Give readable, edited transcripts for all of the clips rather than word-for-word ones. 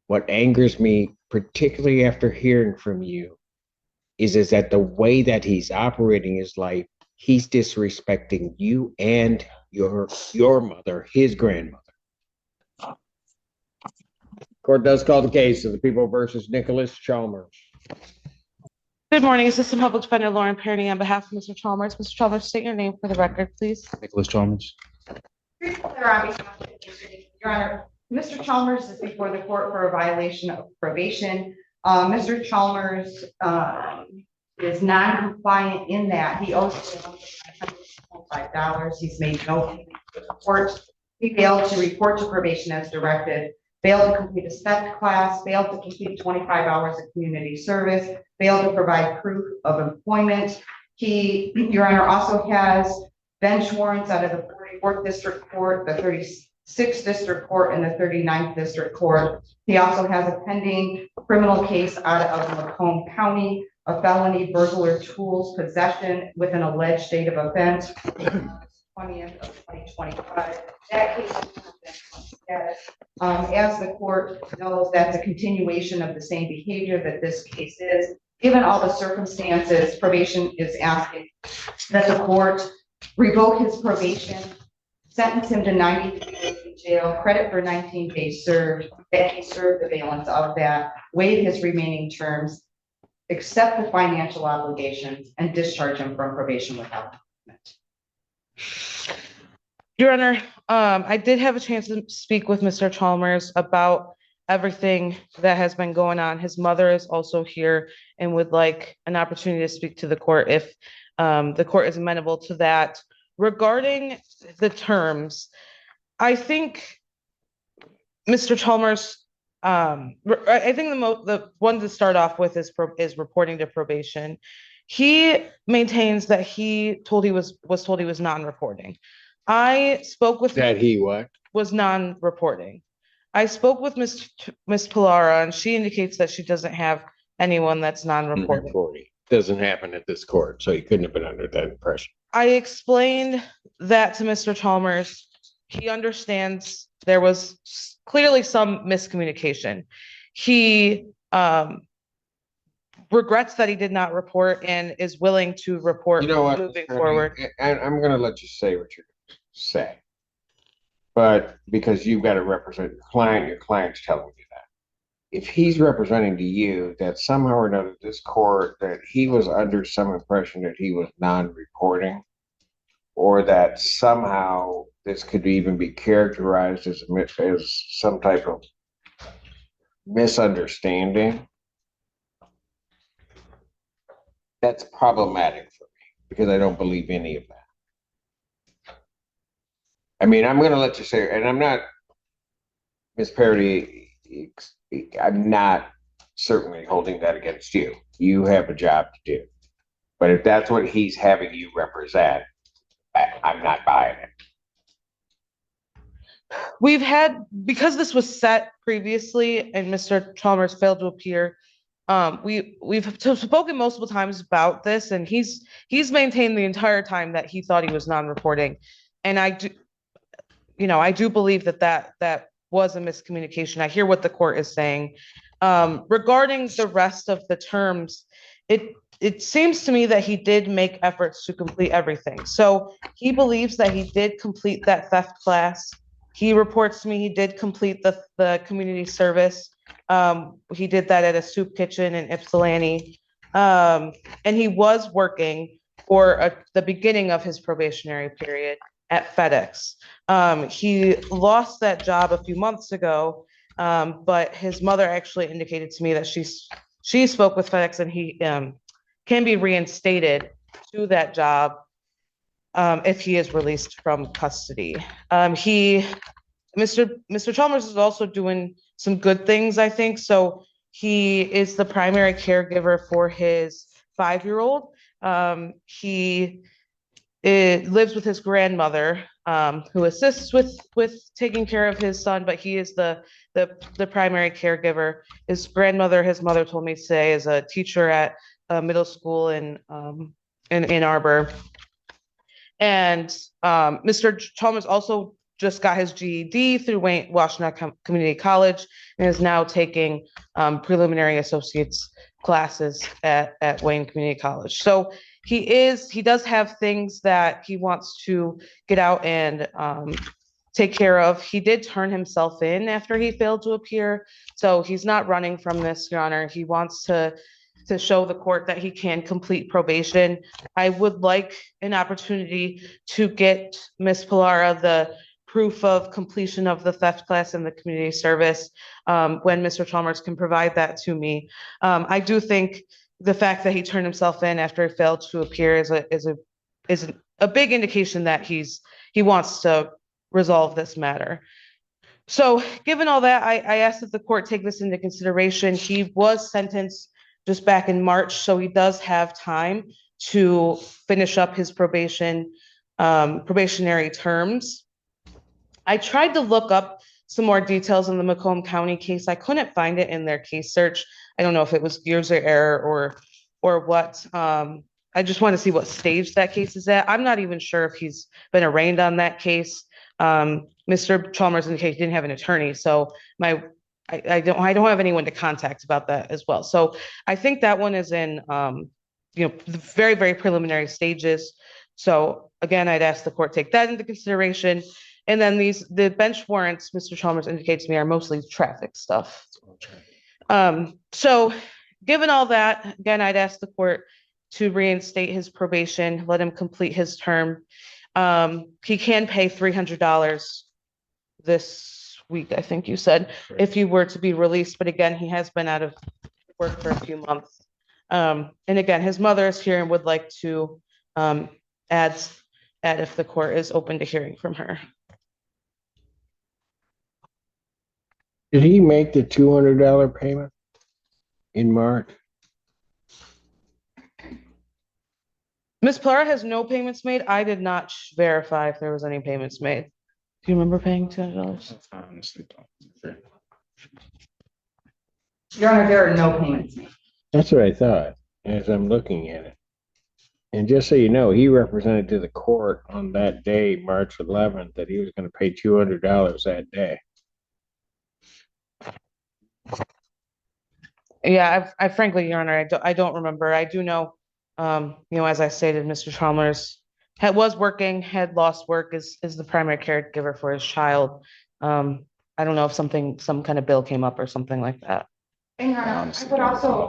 What angers me, particularly after hearing from you, is that the way that he's operating his life, he's disrespecting you and your mother, his grandmother. Court does call the case of the people versus Nicholas Chalmers. Good morning, Assistant Public Defender Lauren Perny on behalf of Mr. Chalmers. Mr. Chalmers, state your name for the record, please. Nicholas Chalmers. Your Honor, Mr. Chalmers is before the court for a violation of probation. Mr. Chalmers is non-compliant in that he owes $5. He's made no payment to the court. He failed to report to probation as directed, failed to complete a SPEC class, failed to complete 25 hours of community service, failed to provide proof of employment. He, Your Honor, also has bench warrants out of the 44th District Court, the 36th District Court, and the 39th District Court. He also has a pending criminal case out of Macomb County, a felony burglar tools possession with an alleged date of offense, 20th of 2025. That case is as the court knows, that's a continuation of the same behavior that this case is. Given all the circumstances, probation is asking that the court revoke his probation, sentence him to 93 days in jail, credit for 19 days served, that he served the valence of that, waive his remaining terms, accept the financial obligations, and discharge him from probation without payment. Your Honor, I did have a chance to speak with Mr. Chalmers about everything that has been going on. His mother is also here and would like an opportunity to speak to the court if the court is amenable to that. Regarding the terms, I think Mr. Chalmers, I think the one to start off with is reporting to probation. He maintains that he was told he was non-reporting. I spoke with that he what was non-reporting. I spoke with Miss Pilara, and she indicates that she doesn't have anyone that's non-reporting. Doesn't happen at this court, so he couldn't have been under that impression. I explained that to Mr. Chalmers. He understands there was clearly some miscommunication. He regrets that he did not report and is willing to report moving forward. And I'm going to let you say what you're going to say, but because you've got to represent your client's telling you that. If he's representing to you that somehow or another this court, that he was under some impression that he was non-reporting, or that somehow this could even be characterized as some type of misunderstanding, that's problematic for me because I don't believe any of that. I mean, I'm going to let you say, and I'm not, Ms. Parody, I'm not certainly holding that against you. You have a job to do. But if that's what he's having you represent, I'm not buying it. We've had, because this was set previously and Mr. Chalmers failed to appear, we've spoken multiple times about this, and he's maintained the entire time that he thought he was non-reporting. And I do believe that was a miscommunication. I hear what the court is saying. Regarding the rest of the terms, it seems to me that he did make efforts to complete everything. So he believes that he did complete that theft class. He reports to me he did complete the community service. He did that at a soup kitchen in Ypsilanti. And he was working for the beginning of his probationary period at FedEx. He lost that job a few months ago, but his mother actually indicated to me that she spoke with FedEx and he can be reinstated to that job if he is released from custody. Mr. Chalmers is also doing some good things, I think. So he is the primary caregiver for his 5-year-old. He lives with his grandmother, who assists with taking care of his son, but he is the primary caregiver. His mother told me today, is a teacher at a middle school in Ann Arbor. And Mr. Chalmers also just got his GED through Washington Community College and is now taking preliminary associate's classes at Wayne Community College. So he does have things that he wants to get out and take care of. He did turn himself in after he failed to appear. So he's not running from this, Your Honor. He wants to show the court that he can complete probation. I would like an opportunity to get Ms. Pilara the proof of completion of the theft class in the community service when Mr. Chalmers can provide that to me. I do think the fact that he turned himself in after he failed to appear is a big indication that he wants to resolve this matter. So given all that, I asked that the court take this into consideration. He was sentenced just back in March, so he does have time to finish up his probationary terms. I tried to look up some more details in the Macomb County case. I couldn't find it in their case search. I don't know if it was user error or what. I just want to see what stage that case is at. I'm not even sure if he's been arraigned on that case. Mr. Chalmers indicated he didn't have an attorney, so I don't have anyone to contact about that as well. So I think that one is in the very, very preliminary stages. So again, I'd ask the court take that into consideration. And then the bench warrants, Mr. Chalmers indicates to me, are mostly traffic stuff. So given all that, again, I'd ask the court to reinstate his probation, let him complete his term. He can pay $300 this week, I think you said, if he were to be released. But again, he has been out of work for a few months. And again, his mother is here and would like to add if the court is open to hearing from her. Did he make the $200 payment in March? Ms. Pilara has no payments made. I did not verify if there was any payments made. Do you remember paying $200? Honestly, don't. Your Honor, there are no payments made. That's what I thought as I'm looking at it. And just so you know, he represented to the court on that day, March 11th, that he was going to pay $200 that day. Yeah, I frankly, Your Honor, I don't remember. I do know, as I stated, Mr. Chalmers was working, had lost work, is the primary caregiver for his child. I don't know if some kind of bill came up or something like that. And Your Honor,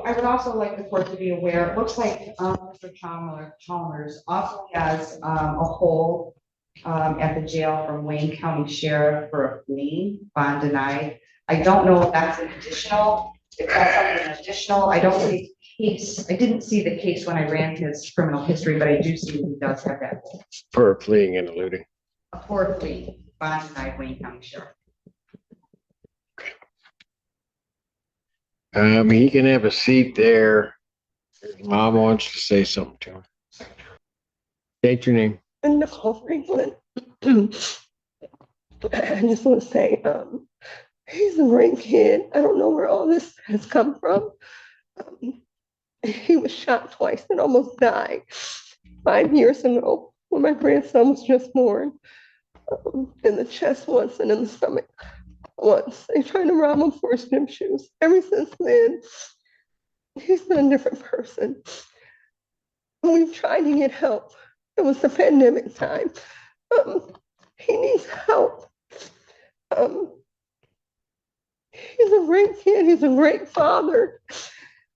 I would also like the court to be aware, it looks like Mr. Chalmers also has a hold at the jail from Wayne County Sheriff for a plea, bond denied. I don't know if that's an additional, if that's something additional. I don't see the case. I didn't see the case when I ran his criminal history, but I do see that he does have that hold. For fleeing and eluding. For a plea, bond denied, Wayne County Sheriff. He can have a seat there. His mom wants to say something to him. State your name. Nicole Franklin. I just want to say, he's a great kid. I don't know where all this has come from. He was shot twice and almost died 5 years ago when my grandson was just born. In the chest once and in the stomach once. They tried to rob him for his gym shoes. Ever since then, he's been a different person. We've tried to get help. It was the pandemic time. He needs help. He's a great kid. He's a great father.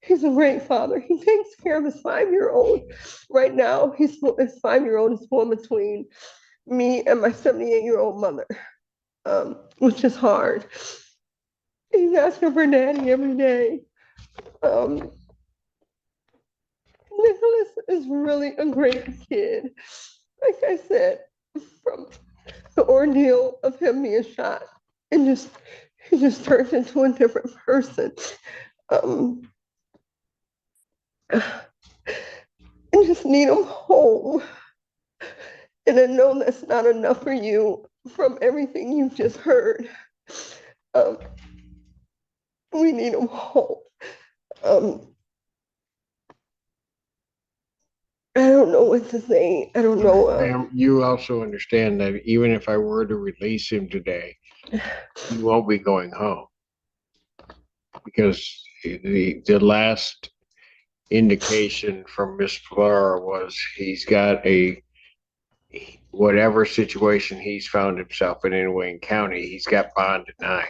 He's a great father. He takes care of his 5-year-old. Right now, his 5-year-old is born between me and my 78-year-old mother, which is hard. He's asking for daddy every day. Nicholas is really a great kid. Like I said, from the ordeal of him being shot, he just turned into a different person. I just need him home. And I know that's not enough for you from everything you've just heard. We need him home. I don't know what to say. I don't know. Ma'am, you also understand that even if I were to release him today, you won't be going home. Because the last indication from Miss Flora was he's got whatever situation he's found himself in Wayne County, he's got bond denied.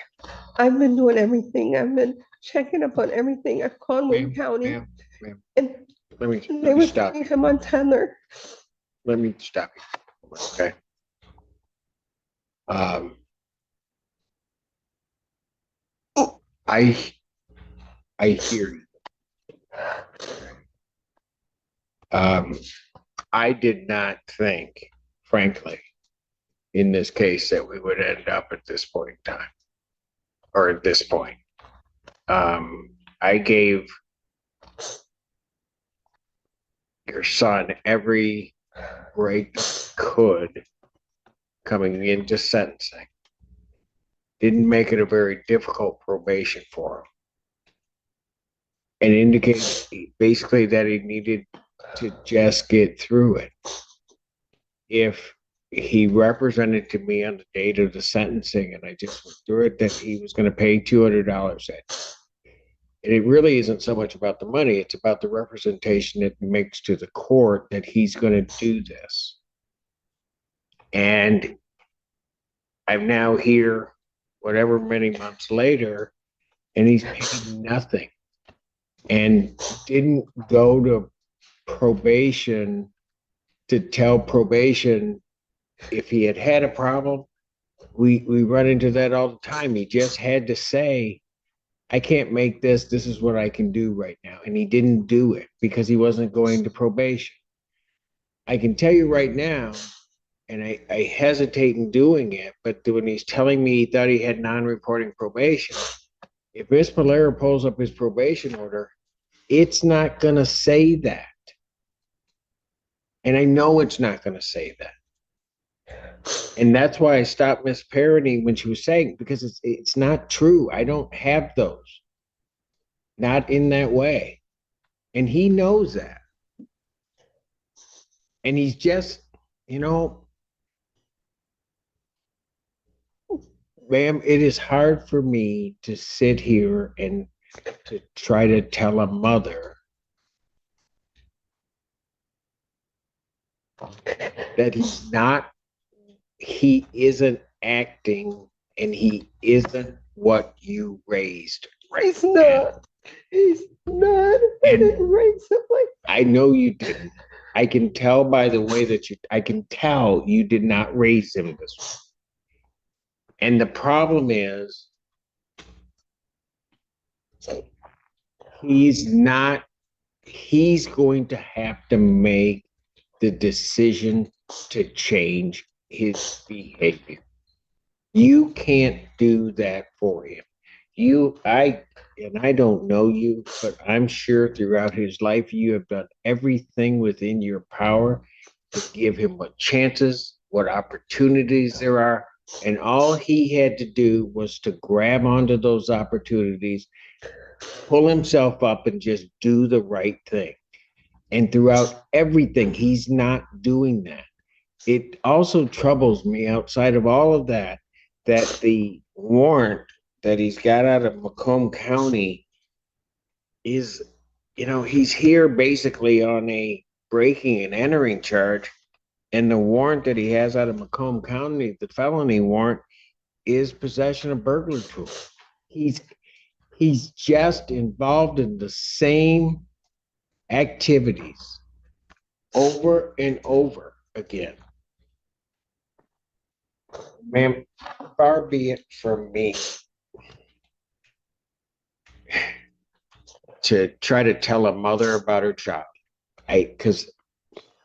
I've been doing everything. I've been checking up on everything. I've called Wayne County, Ma'am, and let me they were stop putting you. him on tether. Let me stop you. Okay. I hear you. I did not think, frankly, in this case that we would end up at this point in time, or at this point. I gave your son every break could coming into sentencing. Didn't make it a very difficult probation for him. And indicated basically that he needed to just get through it. If he represented to me on the date of the sentencing and I just went through it that he was going to pay $200 and it really isn't so much about the money, it's about the representation it makes to the court that he's going to do this. And I'm now here, whatever many months later, and he's paid nothing and didn't go to probation to tell probation if he had had a problem. We run into that all the time. He just had to say, I can't make this. This is what I can do right now. And he didn't do it because he wasn't going to probation. I can tell you right now, and I hesitate in doing it, but when he's telling me he thought he had non-reporting probation, if Miss Polera pulls up his probation order, it's not going to say that. And I know it's not going to say that. And that's why I stopped Miss Parody when she was saying, because it's not true. I don't have those. Not in that way. And he knows that. And he's just, ma'am, it is hard for me to sit here and to try to tell a mother that he isn't acting and he isn't what you raised. He's not. He's not. I didn't raise him like that. I know you didn't. I can tell by the way that I can tell you did not raise him this way. And the problem is, he's going to have to make the decision to change his behavior. You can't do that for him. I don't know you, but I'm sure throughout his life, you have done everything within your power to give him what chances, what opportunities there are. And all he had to do was to grab onto those opportunities, pull himself up and just do the right thing. And throughout everything, he's not doing that. It also troubles me outside of all of that, that the warrant that he's got out of Macomb County is, he's here basically on a breaking and entering charge. And the warrant that he has out of Macomb County, the felony warrant, is possession of burglary tools. He's just involved in the same activities over and over again. Ma'am, far be it from me to try to tell a mother about her child.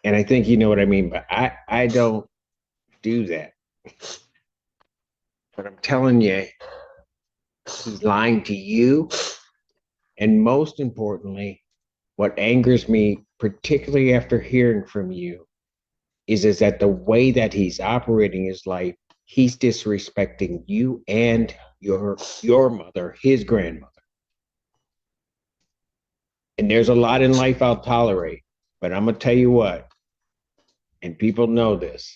And I think you know what I mean, but I don't do that. But I'm telling you, he's lying to you. And most importantly, what angers me, particularly after hearing from you, is that the way that he's operating his life, he's disrespecting you and your mother, his grandmother. And there's a lot in life I'll tolerate, But I'm gonna tell you what, and people know this.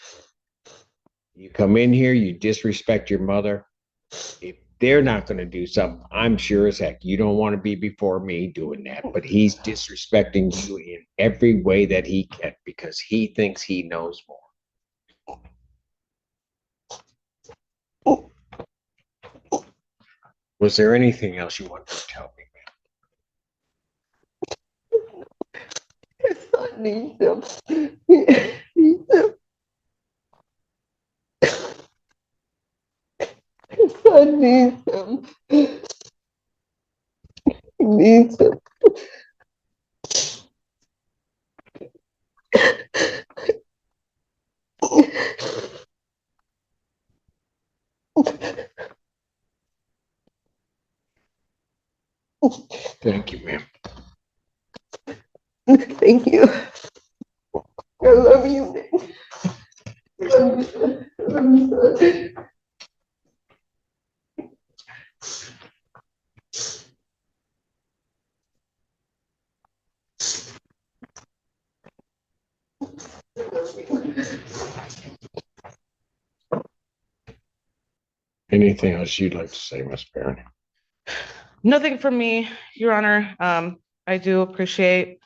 You come in here, you disrespect your mother. If they're not gonna do something, I'm sure as heck you don't want to be before me doing that. But he's disrespecting you in every way that he can because he thinks he knows more. Was there anything else you wanted to tell me, His son needs him. He needs him. His son needs him. He needs him. ma'am? Thank you, ma'am. Thank you. I love you, Nick. Love you. Love you, son. Anything else you'd like to say, Miss Barron? Nothing from me, Your Honor. I do appreciate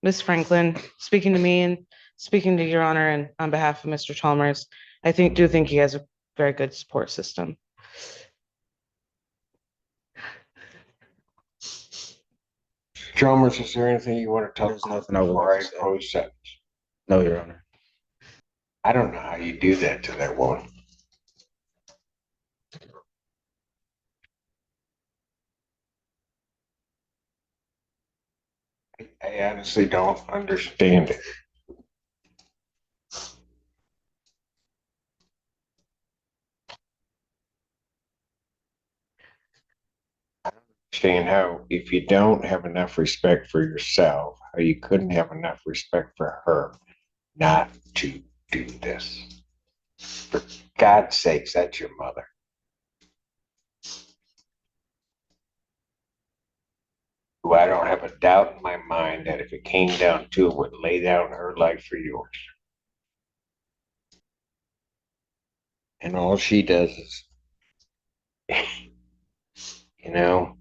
Ms. Franklin speaking to me and speaking to Your Honor and on behalf of Mr. Chalmers. I do think he has a very good support system. Chalmers, is there anything you want to tell? There's nothing I would before like I to say. close sentence? No, Your Honor. I don't know how you do that to that woman. I honestly don't understand it. I don't understand how, if you don't have enough respect for yourself, how you couldn't have enough respect for her not to do this. For God's sakes, that's your mother. Who I don't have a doubt in my mind that if it came down to it, would lay down her life for yours. And all she does is, you know,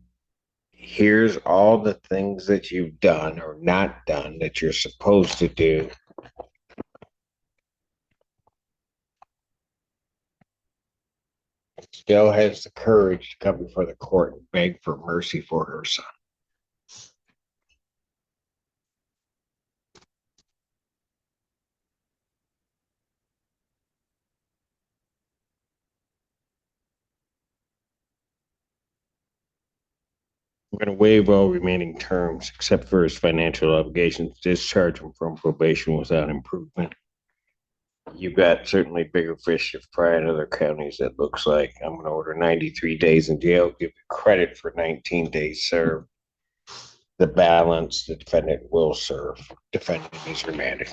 here's all the things that you've done or not done that you're supposed to do. Still has the courage to come before the court and beg for mercy for her son. I'm going to waive all remaining terms except for his financial obligations, discharge him from probation without improvement. You've got certainly bigger fish to fry in other counties, it looks like. I'm going to order 93 days in jail, give you credit for 19 days served. The balance the defendant will serve. Defendant is remanded.